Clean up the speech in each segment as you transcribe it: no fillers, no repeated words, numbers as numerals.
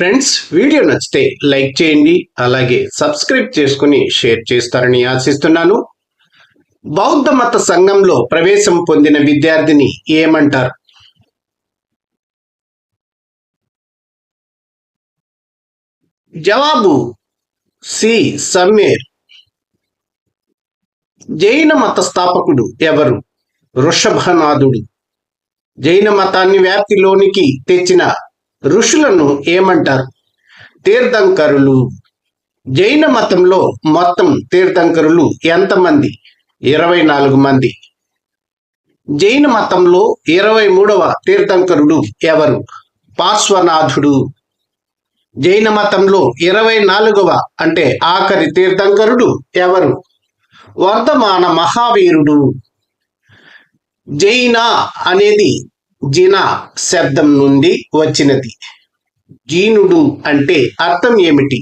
Friends, video నచ్చితే like చేయండి, అలాగే సబ్స్క్రైబ్ చేసుకుని షేర్ చేస్తారని ఆశిస్తున్నాను. బౌద్ధ మత సంఘంలో ప్రవేశం పొందిన విద్యార్థిని ఏమంటారు? జవాబు సి. సమ్మేర్. జైన మత స్థాపకుడు ఎవరు? వృషభనాథుడు. జైన మతాన్ని వ్యాప్తిలోనికి తెచ్చిన ఋషులను ఏమంటారు? తీర్థంకరులు. జైన మతంలో మొత్తం తీర్థంకరులు ఎంతమంది? 24 మంది. జైన మతంలో 23వ తీర్థంకరుడు ఎవరు? పార్శ్వనాథుడు. జైన మతంలో 24వ అంటే ఆఖరి తీర్థంకరుడు ఎవరు? వర్ధమాన మహావీరుడు. జైన అనేది జిన శబ్దం నుండి వచ్చినది. జీనుడు అంటే అర్థం ఏమిటి?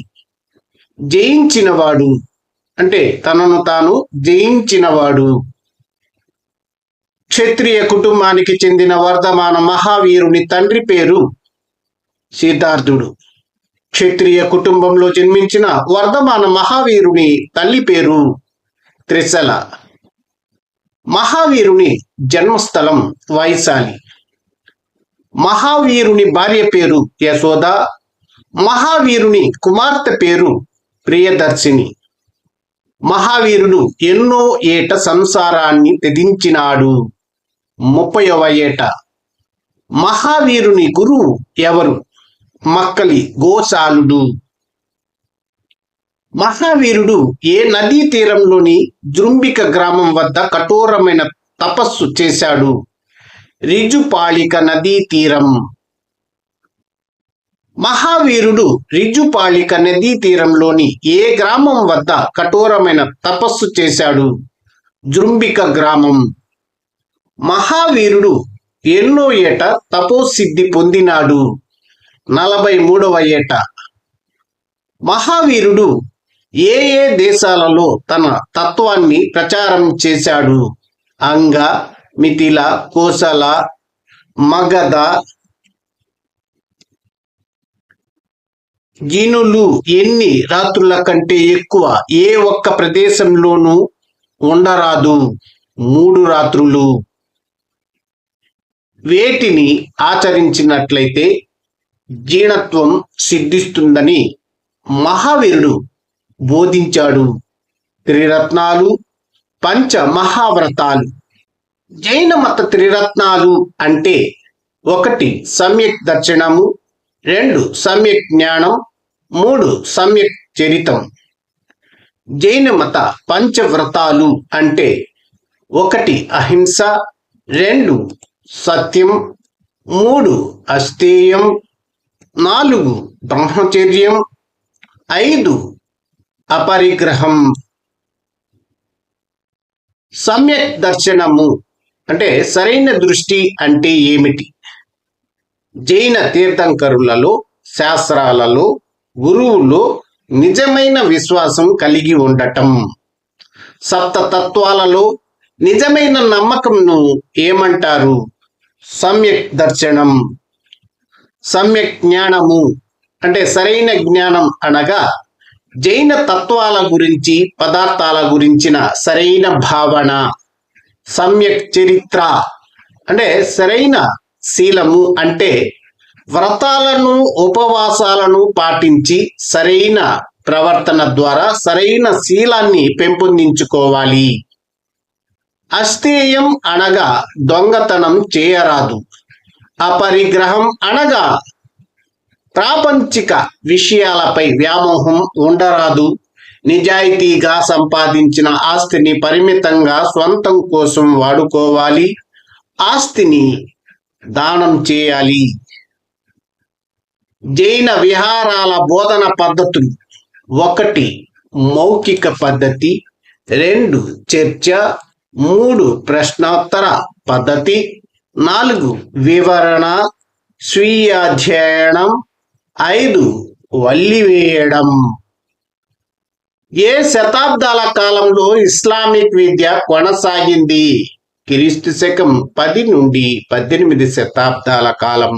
జయించినవాడు అంటే తనను తాను జయించినవాడు. క్షత్రియ కుటుంబానికి చెందిన వర్ధమాన మహావీరుని తండ్రి పేరు సిద్ధార్థుడు. క్షత్రియ కుటుంబంలో జన్మించిన వర్ధమాన మహావీరుని తల్లి పేరు త్రిశల. మహావీరుని జన్మస్థలం వైశాలి. మహావీరుని భార్య పేరు యశోద. మహావీరుని కుమార్తె పేరు ప్రియదర్శిని. మహావీరుడు ఎన్నో ఏట సంసారాన్ని త్యజించినాడు. 30వ ఏట. మహావీరుని గురువు ఎవరు? మక్కలి గోశాలుడు. మహావీరుడు ఏ నదీ తీరంలోని జృంభిక గ్రామం వద్ద కఠోరమైన తపస్సు చేశాడు? రిజుపాళిక నదీ తీరం. మహావీరుడు రిజుపాళిక నదీ తీరంలోని ఏ గ్రామం వద్ద కఠోరమైన తపస్సు చేశాడు? జృంభిక గ్రామం. మహావీరుడు ఎన్నో ఏట తపోసిద్ధి పొందినాడు? 43వ ఏట. మహావీరుడు ఏ ఏ దేశాలలో తన తత్వాన్ని ప్రచారం చేశాడు? అంగ, మిథిల, కోసల, మగధ. జినులు ఎన్ని రాత్రుల కంటే ఎక్కువ ఏ ఒక్క ప్రదేశంలోనూ ఉండరాదు? 3 రాత్రులు. వేటిని ఆచరించినట్లయితే జీర్ణత్వం సిద్ధిస్తుందని మహావీరుడు బోధించాడు? త్రిరత్నాలు, పంచ మహావ్రతాలు. జైన మత త్రిరత్నాలు అంటే 1 సమ్యక్ దర్శనము, 2 సమ్యక్ జ్ఞానం, 3 సమ్యక్ చరితం. జైన మత పంచవ్రతాలు అంటే 1 అహింస, 2 సత్యం, 3 అస్తేయం, 4 బ్రహ్మచర్యం, 5 అపరిగ్రహం. సమ్యక్ దర్శనము అంటే సరైన దృష్టి అంటే ఏమిటి? జైన తీర్థంకరులలో, శాస్త్రాలలో, గురువులో నిజమైన విశ్వాసం కలిగి ఉండటం. సప్తతత్వాలలో నిజమైన నమ్మకంను ఏమంటారు? సమ్యక్ దర్శనం. సమ్యక్ జ్ఞానము అంటే సరైన జ్ఞానం అనగా జైన తత్వాల గురించి, పదార్థాల గురించిన సరైన భావన. సమ్యక్ చరిత్ర అంటే సరైన శీలము అంటే వ్రతాలను, ఉపవాసాలను పాటించి సరైన ప్రవర్తన ద్వారా సరైన శీలాన్ని పెంపొందించుకోవాలి. అస్తేయం అనగా దొంగతనం చేయరాదు. అపరిగ్రహం అనగా ప్రాపంచిక విషయాలపై వ్యామోహం ఉండరాదు. నిజాయితీగా సంపాదించిన ఆస్తిని పరిమితంగా స్వంతం కోసం వాడుకోవాలి. ఆస్తిని దానం చేయాలి. జైన విహారాల బోధన పద్ధతులు: 1 మౌఖిక పద్ధతి, 2 చర్చ, 3 ప్రశ్నోత్తర పద్ధతి, 4 వివరణ, స్వీయాధ్యయనం, 5 వల్లివేయడం. ఏ శతాబ్దాల కాలంలో ఇస్లామిక్ విద్య కొనసాగింది? క్రీస్తు శకం 10 నుండి 18 శతాబ్దాల కాలం.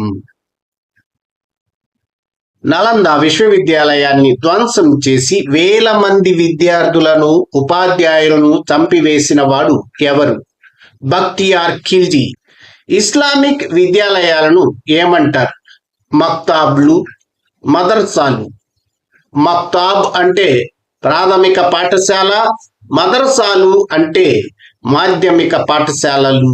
నలంద విశ్వవిద్యాలయాన్ని ధ్వంసం చేసి వేల మంది విద్యార్థులను ఉపాధ్యాయులను చంపివేసిన వాడు ఎవరు? బక్తియార్ ఖిల్జీ. ఇస్లామిక్ విద్యాలయాలను ఏమంటారు? మక్తాబ్లు, మదర్సాలు. మక్తాబ్ అంటే ప్రాథమిక పాఠశాల, మదర్సాలు అంటే మాధ్యమిక పాఠశాలలు.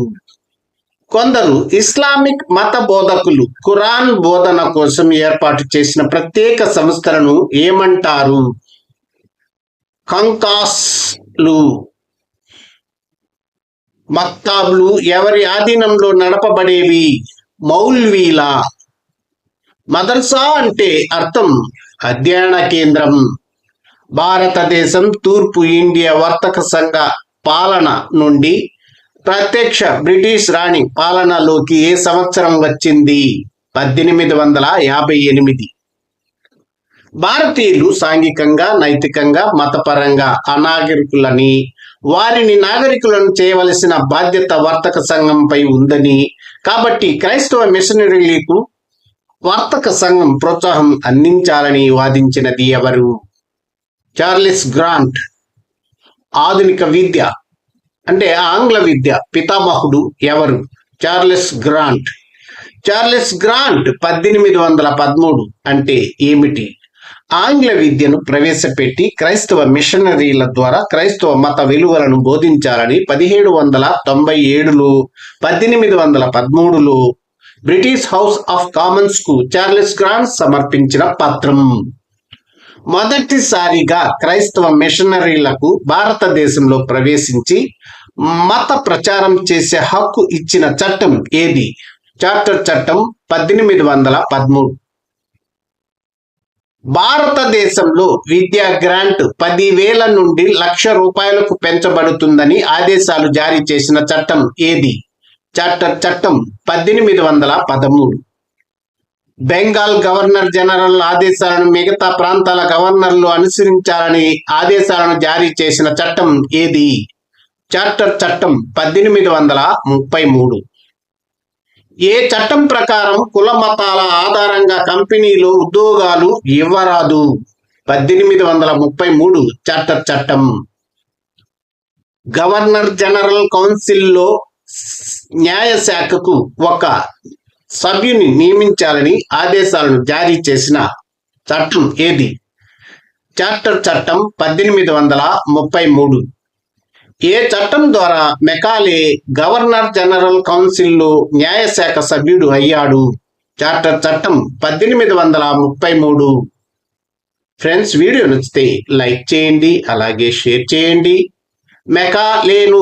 కొందరు ఇస్లామిక్ మత బోధకులు ఖురాన్ బోధన కోసం ఏర్పాటు చేసిన ప్రత్యేక సంస్థలను ఏమంటారు? ఖంకాస్లు. మక్తాబ్లు ఎవరి ఆధీనంలో నడపబడేవి? మౌల్వీల. మదర్సా అంటే అర్థం అధ్యయన కేంద్రం. భారతదేశం తూర్పు ఇండియా వర్తక సంఘ పాలన నుండి ప్రత్యక్ష బ్రిటిష్ రాణి పాలనలోకి ఏ సంవత్సరం వచ్చింది? 1858. భారతీయులు సాంఘికంగా, నైతికంగా, మతపరంగా అనాగరికులని, వారిని నాగరికులను చేయవలసిన బాధ్యత వర్తక సంఘంపై ఉందని, కాబట్టి క్రైస్తవ మిషనరీలకు వర్తక సంఘం ప్రోత్సాహం అందించాలని వాదించినది ఎవరు? Charles grant. ఆధునిక విద్య అంటే ఆంగ్ల విద్య పితామహుడు ఎవరు? Charles grant. చార్లెస్ గ్రాంట్ 1813 అంటే ఏమిటి? ఆంగ్ల విద్యను ప్రవేశపెట్టి క్రైస్తవ మిషనరీల ద్వారా క్రైస్తవ మత విలువలను బోధించాలని 1797లో 1813లో బ్రిటిష్ హౌస్ ఆఫ్ కామన్స్ కు చార్లెస్ గ్రాంట్ సమర్పించిన పత్రం. మొదటిసారిగా క్రైస్తవ మిషనరీలకు భారతదేశంలో ప్రవేశించి మత ప్రచారం చేసే హక్కు ఇచ్చిన చట్టం ఏది? చార్టర్ చట్టం 1813. భారతదేశంలో విద్యా గ్రాంట్ 10,000 నుండి 1,00,000 రూపాయలకు పెంచబడుతుందని ఆదేశాలు జారీ చేసిన చట్టం ఏది? చార్టర్ చట్టం 1813. బెంగాల్ గవర్నర్ జనరల్ ఆదేశాలను మిగతా ప్రాంతాల గవర్నర్లు అనుసరించాలని ఆదేశాలను జారీ చేసిన చట్టం ఏది? చార్టర్ చట్టం 1833. ఏ చట్టం ప్రకారం కుల మతాల ఆధారంగా కంపెనీలో ఉద్యోగాలు ఇవ్వరాదు? 1833 చార్టర్ చట్టం. గవర్నర్ జనరల్ కౌన్సిల్లో న్యాయశాఖకు ఒక సభ్యుని నియమించాలని ఆదేశాలను జారీ చేసిన చట్టం ఏది? చార్టర్ చట్టం 1833. ఏ చట్టం ద్వారా మెకాలే గవర్నర్ జనరల్ కౌన్సిల్లో న్యాయశాఖ సభ్యుడు అయ్యాడు? చార్టర్ చట్టం 1833. ఫ్రెండ్స్, వీడియో నచ్చితే లైక్ చేయండి, అలాగే షేర్ చేయండి. మెకాలేను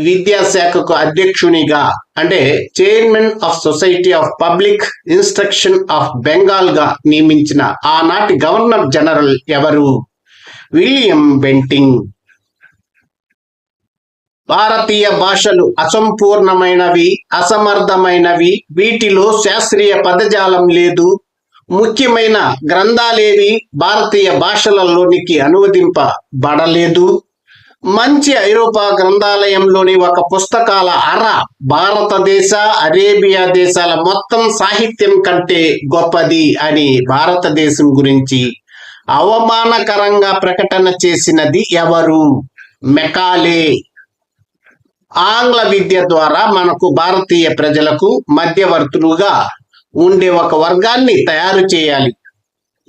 విద్యాశాఖకు అధ్యక్షునిగా అంటే chairman of society of public instruction of Bengal గా నియమించిన ఆనాటి గవర్నర్ జనరల్ ఎవరు? William Bentinck. భారతీయ భాషలు అసంపూర్ణమైనవి, అసమర్థమైనవి, వీటిలో శాస్త్రీయ పదజాలం లేదు, ముఖ్యమైన గ్రంథాలేవి భారతీయ భాషలలోనికి అనువదింపబడలేదు, మంచి ఐరోపా గ్రంథాలయంలోని ఒక పుస్తకాల అర భారతదేశ, అరేబియా దేశాల మొత్తం సాహిత్యం కంటే గొప్పది అని భారతదేశం గురించి అవమానకరంగా ప్రకటన చేసినది ఎవరు? మెకాలే. ఆంగ్ల విద్య ద్వారా మనకు భారతీయ ప్రజలకు మధ్యవర్తులుగా ఉండే ఒక వర్గాన్ని తయారు చేయాలి.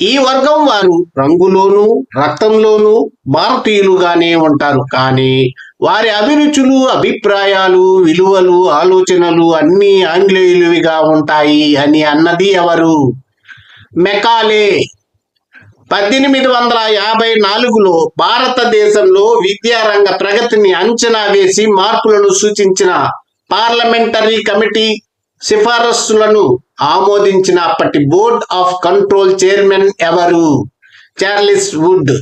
ఈ వర్గం వారు రంగులోనూ రక్తంలోనూ భారతీయులుగానే ఉంటారు, కానీ వారి అభిరుచులు, అభిప్రాయాలు, విలువలు, ఆలోచనలు అన్నీ ఆంగ్లేయులుగా ఉంటాయి అని అన్నది ఎవరు? మెకాలే. 1854లో భారతదేశంలో విద్యారంగ ప్రగతిని అంచనా వేసి మార్పులను సూచించిన పార్లమెంటరీ కమిటీ సిఫారసులను ఆమోదించిన అప్పటి బోర్డ్ ఆఫ్ కంట్రోల్ చైర్మన్ ఎవరు? Charles would.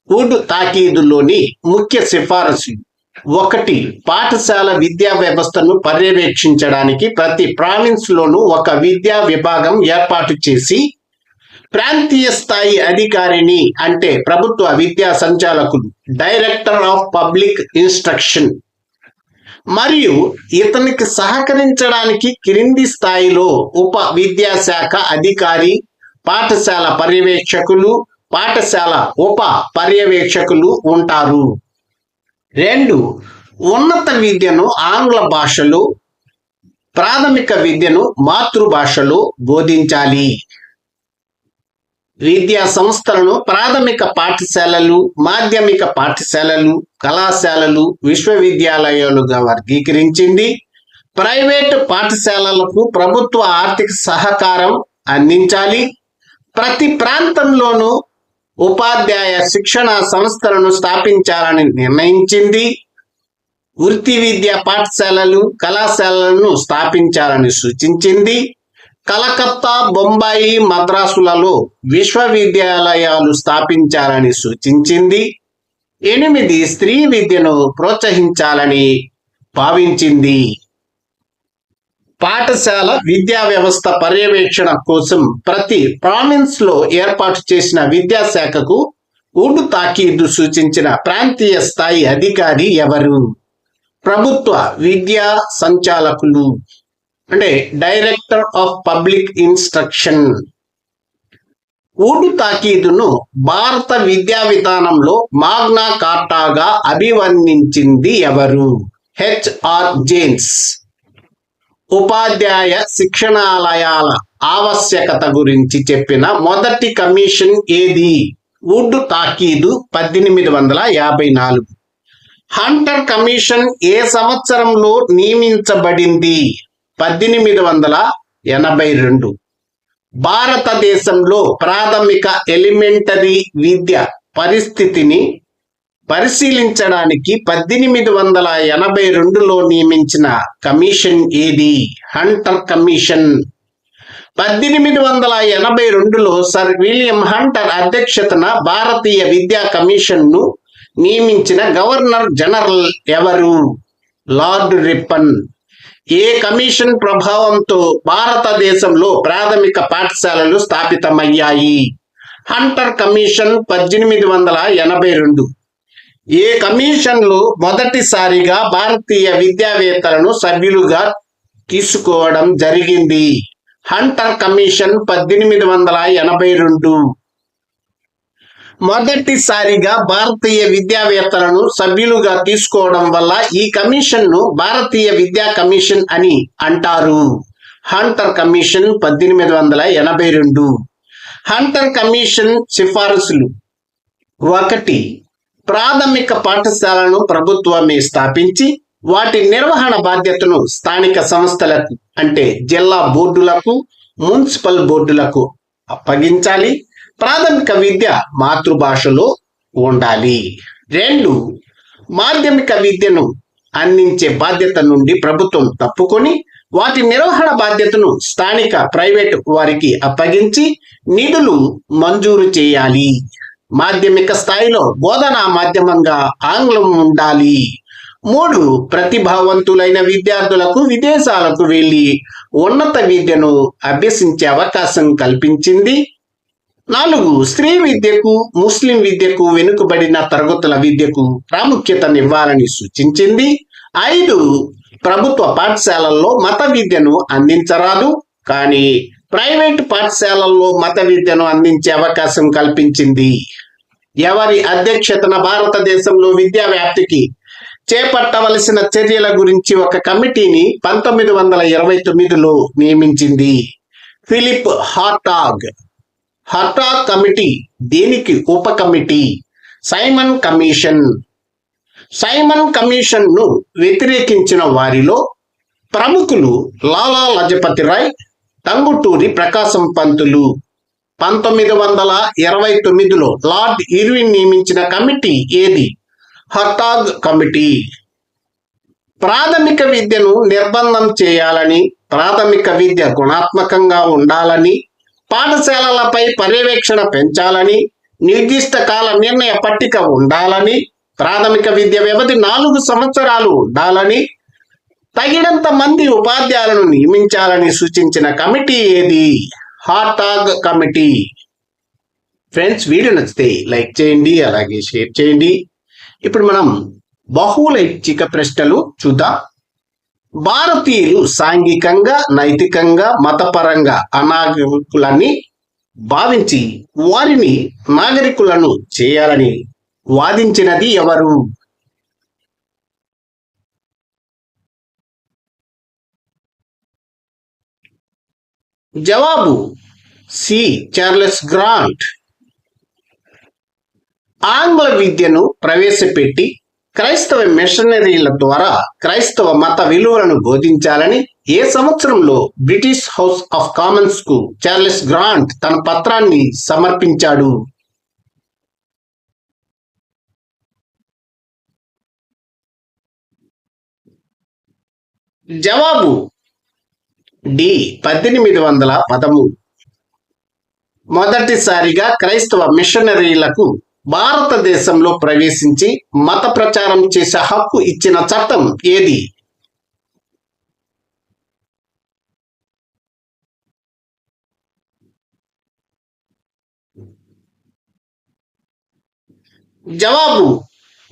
వుడ్ తాకీదులోని ముఖ్య సిఫారసులు: 1. పాఠశాల విద్యా వ్యవస్థను పర్యవేక్షించడానికి ప్రతి ప్రావిన్స్ లోనూ ఒక విద్యా విభాగం ఏర్పాటు చేసి ప్రాంతీయ స్థాయి అధికారిని అంటే ప్రభుత్వ విద్యా సంచాలకులు డైరెక్టర్ ఆఫ్ పబ్లిక్ ఇన్స్ట్రక్షన్ మరియు ఇతనికి సహకరించడానికి క్రింది స్థాయిలో ఉప విద్యాశాఖ అధికారి పాఠశాల పర్యవేక్షకులు, పాఠశాల ఉప పర్యవేక్షకులు ఉంటారు. 2. ఉన్నత విద్యను ఆంగ్ల భాషలో, ప్రాథమిక విద్యను మాతృభాషలో బోధించాలి. విద్యా సంస్థలను ప్రాథమిక పాఠశాలలు, మాధ్యమిక పాఠశాలలు, కళాశాలలు, విశ్వవిద్యాలయాలుగా వర్గీకరించింది. ప్రైవేటు పాఠశాలలకు ప్రభుత్వ ఆర్థిక సహకారం అందించాలి. ప్రతి ప్రాంతంలోనూ ఉపాధ్యాయ శిక్షణ సంస్థలను స్థాపించాలని నిర్ణయించింది. వృత్తి విద్యా పాఠశాలలు, కళాశాలలను స్థాపించాలని సూచించింది. కలకత్తా, బొంబాయి, మద్రాసులలో విశ్వవిద్యాలయాలు స్థాపించాలని సూచించింది. 8. స్త్రీ విద్యను ప్రోత్సహించాలని భావించింది. పాఠశాల విద్యా వ్యవస్థ పర్యవేక్షణ కోసం ప్రతి ప్రావిన్స్ లో ఏర్పాటు చేసిన విద్యాశాఖకు వుడ్ తాకీదు సూచించిన ప్రాంతీయ స్థాయి అధికారి ఎవరు? ప్రభుత్వ విద్యా సంచాలకులు, అంటే director of public instruction. Wood తాకీదును భారత విద్యా విధానంలో మాగ్నా కార్టాగా అభివర్ణించింది ఎవరు? HR James. ఉపాధ్యాయ శిక్షణాలయాల ఆవశ్యకత గురించి చెప్పిన మొదటి కమిషన్ ఏది? వుడ్ తాకీదు 1854. హంటర్ కమిషన్ ఏ సంవత్సరంలో నియమించబడింది? 1882. భారతదేశంలో ప్రాథమిక ఎలిమెంటరీ విద్య పరిస్థితిని పరిశీలించడానికి 1882లో నియమించిన కమిషన్ ఏది? Hunter commission. 1882లో సర్ విలియం హంటర్ అధ్యక్షతన భారతీయ విద్యా కమిషన్ను నియమించిన గవర్నర్ జనరల్ ఎవరు? Lord Ripon. ఏ కమిషన్ ప్రభావంతో భారతదేశంలో ప్రాథమిక పాఠశాలలు స్థాపితమయ్యాయి? Hunter commission 1882. ఏ కమిషన్లో మొదటిసారిగా భారతీయ విద్యావేత్తలను సభ్యులుగా తీసుకోవడం జరిగింది? Hunter commission 1882. మొదటిసారిగా భారతీయ విద్యావేత్తలను సభ్యులుగా తీసుకోవడం వల్ల ఈ కమిషన్ను భారతీయ విద్యా కమిషన్ అని అంటారు. Hunter commission 1882. హంటర్ కమిషన్ సిఫారసులు. 1. ప్రాథమిక పాఠశాలను ప్రభుత్వమే స్థాపించి వాటి నిర్వహణ బాధ్యతను స్థానిక సంస్థలకు, అంటే జిల్లా బోర్డులకు, మున్సిపల్ బోర్డులకు అప్పగించాలి. ప్రాథమిక విద్య మాతృభాషలో ఉండాలి. 2. మాధ్యమిక విద్యను అందించే బాధ్యత నుండి ప్రభుత్వం తప్పుకొని వాటి నిర్వహణ బాధ్యతను స్థానిక ప్రైవేటు వారికి అప్పగించి నిధులు మంజూరు చేయాలి. మాధ్యమిక స్థాయిలో బోధనా మాధ్యమంగా ఆంగ్లం ఉండాలి. 3. ప్రతిభావంతులైన విద్యార్థులకు విదేశాలకు వెళ్లి ఉన్నత విద్యను అభ్యసించే అవకాశం కల్పించింది. 4. స్త్రీ విద్యకు, ముస్లిం విద్యకు, వెనుకబడిన తరగతుల విద్యకు ప్రాముఖ్యతనివ్వాలని సూచించింది. 5. ప్రభుత్వ పాఠశాలల్లో మత విద్యను అందించరాదు, కానీ ప్రైవేటు పాఠశాలల్లో మత విద్యను అందించే అవకాశం కల్పించింది. ఎవరి అధ్యక్షతన భారతదేశంలో విద్యా వ్యాప్తికి చేపట్టవలసిన చర్యల గురించి ఒక కమిటీని 1929లో నియమించింది. Philip Hartog. హార్టాగ్ కమిటీ దేనికి ఉప committee? Simon commission. Simon commission ను వ్యతిరేకించిన వారిలో ప్రముఖులు లాలా లజపతి రాయ్, టంగుటూరి ప్రకాశం పంతులు. 1929లో లార్డ్ ఇర్విన్ నియమించిన కమిటీ ఏది? Hartog committee. ప్రాథమిక విద్యను నిర్బంధం చేయాలని, ప్రాథమిక విద్య గుణాత్మకంగా ఉండాలని, పాఠశాలలపై పర్యవేక్షణ పెంచాలని, నిర్దిష్ట కాల నిర్ణయ పట్టిక ఉండాలని, ప్రాథమిక విద్య వ్యవధి 4 సంవత్సరాలు ఉండాలని, తగినంత మంది ఉపాధ్యాయులను నియమించాలని సూచించిన కమిటీ ఏది? Hartog committee. ఫ్రెండ్స్, వీడియో నచ్చితే లైక్ చేయండి, అలాగే షేర్ చేయండి. ఇప్పుడు మనం బహుళైచ్ఛిక ప్రశ్నలు చూద్దాం. భారతీయులు సాంఘికంగా, నైతికంగా, మతపరంగా అనాగరికులని భావించి వారిని నాగరికులను చేయాలని వాదించినది ఎవరు? జవాబు సి. Charles grant. ఆంగ్ల విద్యను ప్రవేశపెట్టి క్రైస్తవ మిషనరీల ద్వారా క్రైస్తవ మత విలువలను బోధించాలని ఏ సంవత్సరంలో బ్రిటిష్ హౌస్ ఆఫ్ కామన్స్ కు చార్లెస్ గ్రాంట్ తన పత్రాన్ని సమర్పించాడు? జవాబు డి. 1813. మొదటిసారిగా క్రైస్తవ మిషనరీలకు భారతదేశంలో ప్రవేశించి మత ప్రచారం చేసే హక్కు ఇచ్చిన చట్టం ఏది? జవాబు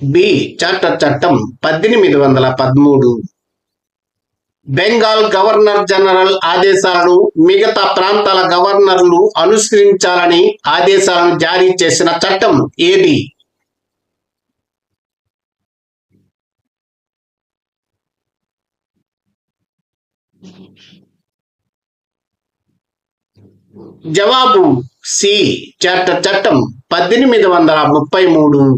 బి. చార్టర్ చట్టం 1813. బెంగాల్ గవర్నర్ జనరల్ ఆదేశాలను మిగతా ప్రాంతాల గవర్నర్లు అనుసరించాలని ఆదేశాలను జారీ చేసిన చట్టం ఏది? జవాబు సి. చార్టర్ చట్టం 1833.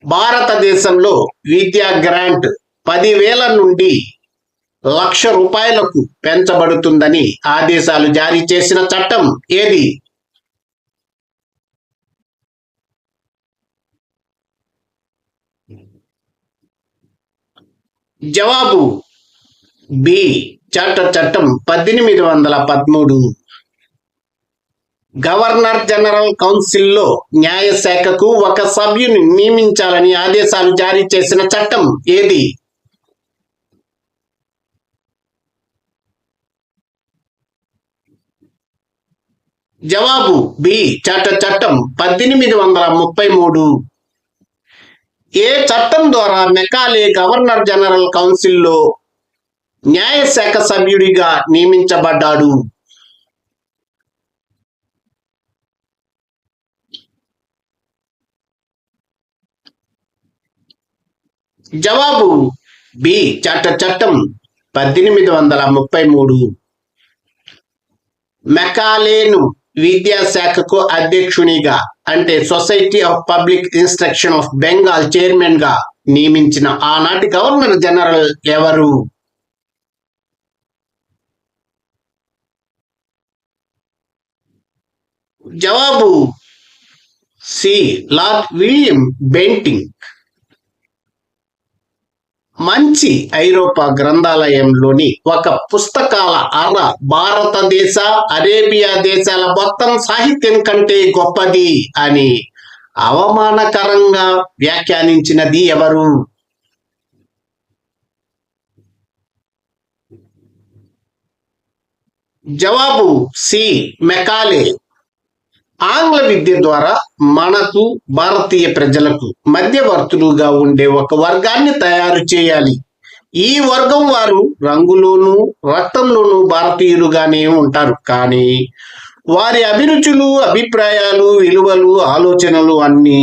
భారతదేశంలో విద్యా గ్రాంట్ 10,000 నుండి ₹1,00,000 పెంచబడుతుందని ఆదేశాలు జారీ చేసిన చట్టం ఏది? జవాబు బి. చార్టర్ చట్టం 1813. గవర్నర్ జనరల్ కౌన్సిల్లో న్యాయశాఖకు ఒక సభ్యుని నియమించాలని ఆదేశాలు జారీ చేసిన చట్టం ఏది? జవాబు బి. చార్టర్ చట్టం 1833. ఏ చట్టం ద్వారా మెకాలే గవర్నర్ జనరల్ కౌన్సిల్లో న్యాయశాఖ సభ్యుడిగా నియమించబడ్డాడు? జవాబు బి. చార్టర్ చట్టం 1833. మెకాలేను విద్యాశాఖకు అధ్యక్షునిగా అంటే society of public instruction of Bengal chairman గా నియమించిన ఆనాటి గవర్నర్ జనరల్ ఎవరు? జవాబు సి. Lord William Bentinck. మంచి ఐరోపా గ్రంథాలయంలోని ఒక పుస్తకాల అర భారతదేశ అరేబియా దేశాల మొత్తం సాహిత్యం కంటే గొప్పది అని అవమానకరంగా వ్యాఖ్యానించినది ఎవరు? జవాబు సి. మెకాలే. ఆంగ్ల విద్య ద్వారా మనకు భారతీయ ప్రజలకు మధ్యవర్తులుగా ఉండే ఒక వర్గాన్ని తయారు చేయాలి. ఈ వర్గం వారు రంగులోనూ రక్తంలోనూ భారతీయులుగానే ఉంటారు, కానీ వారి అభిరుచులు, అభిప్రాయాలు, విలువలు, ఆలోచనలు అన్నీ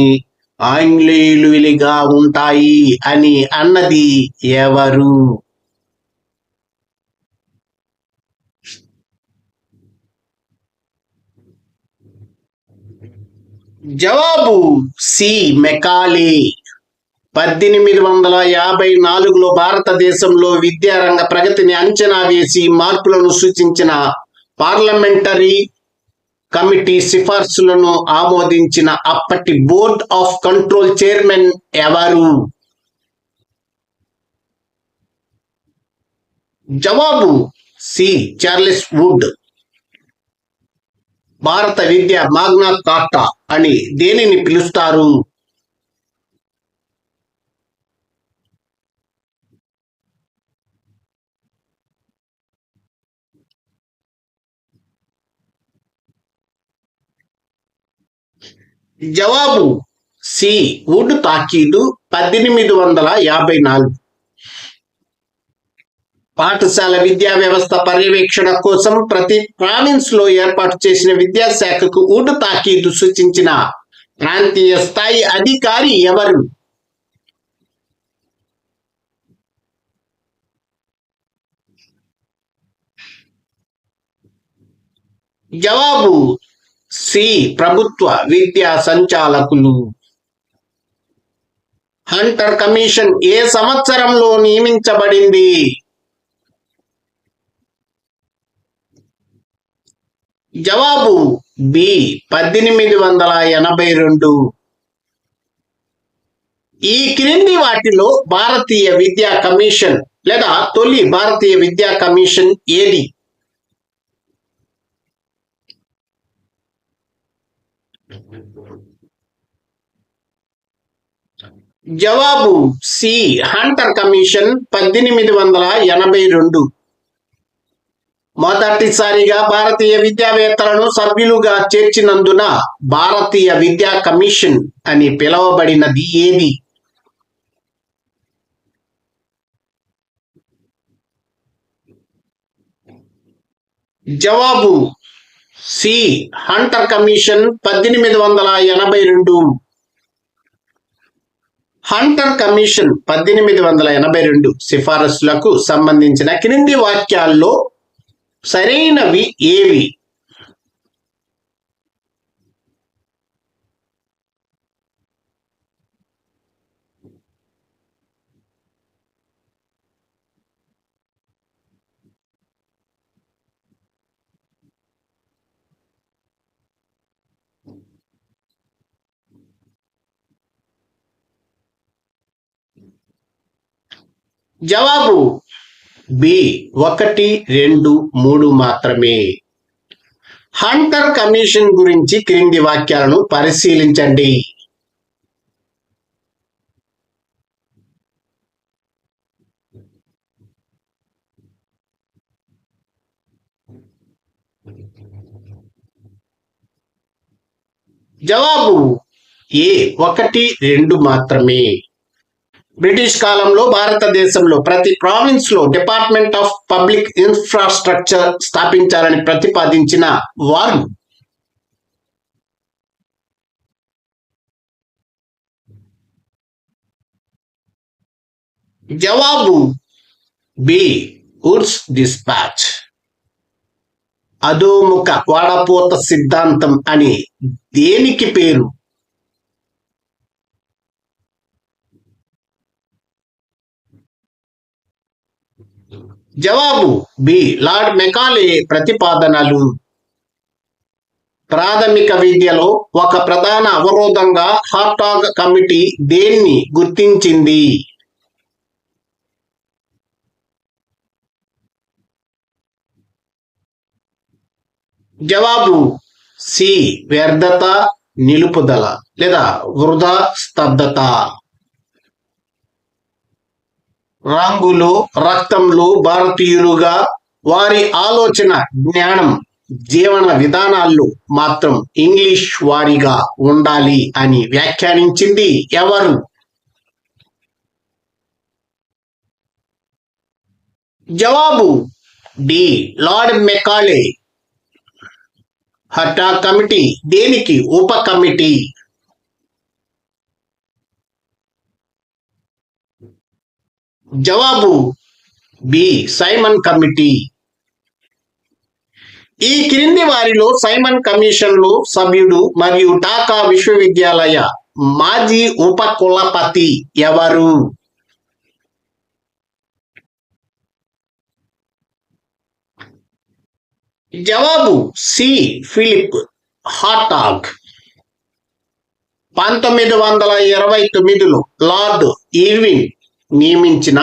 ఆంగ్లేయులుగా ఉంటాయి అని అన్నది ఎవరు? జవాబు సి. మెకాలే. 1854లో భారతదేశంలో విద్యారంగ ప్రగతిని అంచనా వేసి మార్పులను సూచించిన పార్లమెంటరీ కమిటీ సిఫార్సులను ఆమోదించిన అప్పటి బోర్డ్ ఆఫ్ కంట్రోల్ చైర్మన్ ఎవరు? జవాబు సి. Charles would. భారత విద్య మాగ్నా కార్టా అని దేనిని పిలుస్తారు? జవాబు సి. వుడ్ తాకీదు 1854. పాఠశాల విద్యా వ్యవస్థ పర్యవేక్షణ కోసం ప్రతి ప్రావిన్స్ లో ఏర్పాటు చేసిన విద్యాశాఖకు ఊటు తాకీదు సూచించిన ప్రాంతీయ స్థాయి అధికారి ఎవరు? జవాబు సి ప్రభుత్వ విద్యా సంచాలకులు. హంటర్ కమిషన్ ఏ సంవత్సరంలో నియమించబడింది? జవాబు బి 1882. ఈ క్రింది వాటిలో భారతీయ విద్యా కమిషన్ లేదా తొలి భారతీయ విద్యా కమిషన్ ఏది? జవాబు సి హంటర్ కమిషన్ 1882. మొదటిసారిగా భారతీయ విద్యావేత్తలను సభ్యులుగా చేర్చినందున భారతీయ విద్యా కమిషన్ అని పిలువబడినది ఏది? జవాబు C Hunter commission 1882. Hunter commission 1882 సిఫారసులకు సంబంధించిన క్రింది వాక్యాల్లో సరైనవి ఏవి? జవాబు బి 1, 2, 3 మాత్రమే. హంటర్ కమిషన్ గురించి క్రింది వాక్యాలను పరిశీలించండి. జవాబు ఏ 1, 2 మాత్రమే. బ్రిటిష్ కాలంలో భారతదేశంలో ప్రతి ప్రావిన్స్ లో డిపార్ట్మెంట్ ఆఫ్ పబ్లిక్ ఇన్ఫ్రాస్ట్రక్చర్ స్థాపించాలని ప్రతిపాదించిన వారు? జవాబు బి వుడ్స్ డిస్పాచ్. అధోముఖ వాడపోత సిద్ధాంతం అని దేనికి పేరు? జవాబు బి లార్డ్ మెకాలే ప్రతిపాదనలు. ప్రాథమిక విద్యలో ఒక ప్రధాన అవరోధంగా హార్టాగ్ కమిటీ దేన్ని గుర్తించింది? జవాబు సి వ్యర్థత, నిలుపుదల లేదా వృధా స్తబ్దత. రంగులు రక్తంలో భారతీయులుగా వారి ఆలోచన జ్ఞానం జీవన విధానాల్లో మాత్రం ఇంగ్లీష్ వారిగా ఉండాలి అని వ్యాఖ్యానించింది ఎవరు? జవాబు D Lord Macaulay. Hartog committee దేనికి ఉప కమిటీ? జవాబు బి సైమన్ కమిటీ. ఈ క్రింది వారిలో సైమన్ కమిషన్ లో సభ్యుడు మరియు ఢాకా విశ్వవిద్యాలయ మాజీ ఉప కులపతి ఎవరు? జవాబు సి ఫిలిప్ హార్టాగ్. 1929లో లార్డ్ ఇర్విన్ నియమించిన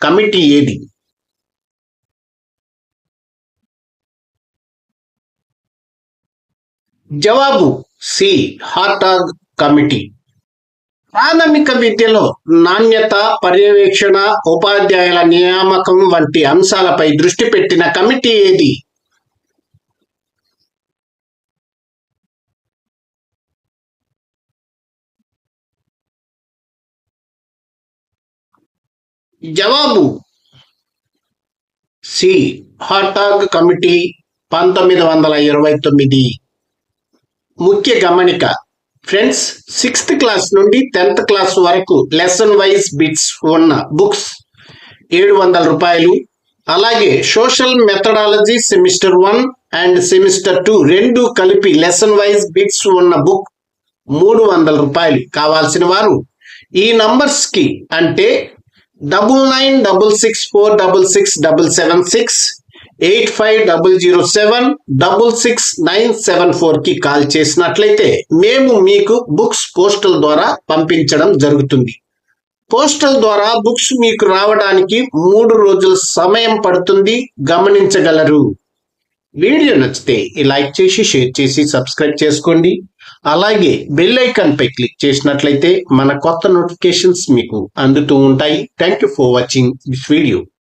కమిటీ ఏది? జవాబు సి హార్టాగ్ కమిటీ. ప్రాథమిక విద్యలో నాణ్యత పర్యవేక్షణ, ఉపాధ్యాయుల నియామకం వంటి అంశాలపై దృష్టి పెట్టిన కమిటీ ఏది? జవాబు సి హార్టాగ్ కమిటీ 1929. ముఖ్య గమనిక ఫ్రెండ్స్, 6th క్లాస్ నుండి 10th క్లాస్ వరకు లెసన్ వైజ్ బిట్స్ ఉన్న బుక్స్ 700 రూపాయలు. అలాగే social methodology semester 1 and semester 2 రెండు కలిపి లెసన్ వైజ్ బిట్స్ ఉన్న బుక్ 300 రూపాయలు. కావాల్సిన వారు ఈ నంబర్స్ కి అంటే 9966466776 8500766974 కి కాల్ చేసినట్లయితే మేము మీకు బుక్స్ పోస్టల్ ద్వారా పంపించడం జరుగుతుంది. పోస్టల్ ద్వారా బుక్స్ మీకు రావడానికి 3 రోజుల సమయం పడుతుంది, గమనించగలరు. వీడియో నచ్చితే లైక్ చేసి షేర్ చేసి సబ్స్క్రైబ్ చేసుకోండి. అలాగే బెల్ ఐకాన్ పై క్లిక్ చేసినట్లయితే మన కొత్త నోటిఫికేషన్స్ మీకు అందుతూ ఉంటాయి. Thank you for watching this video.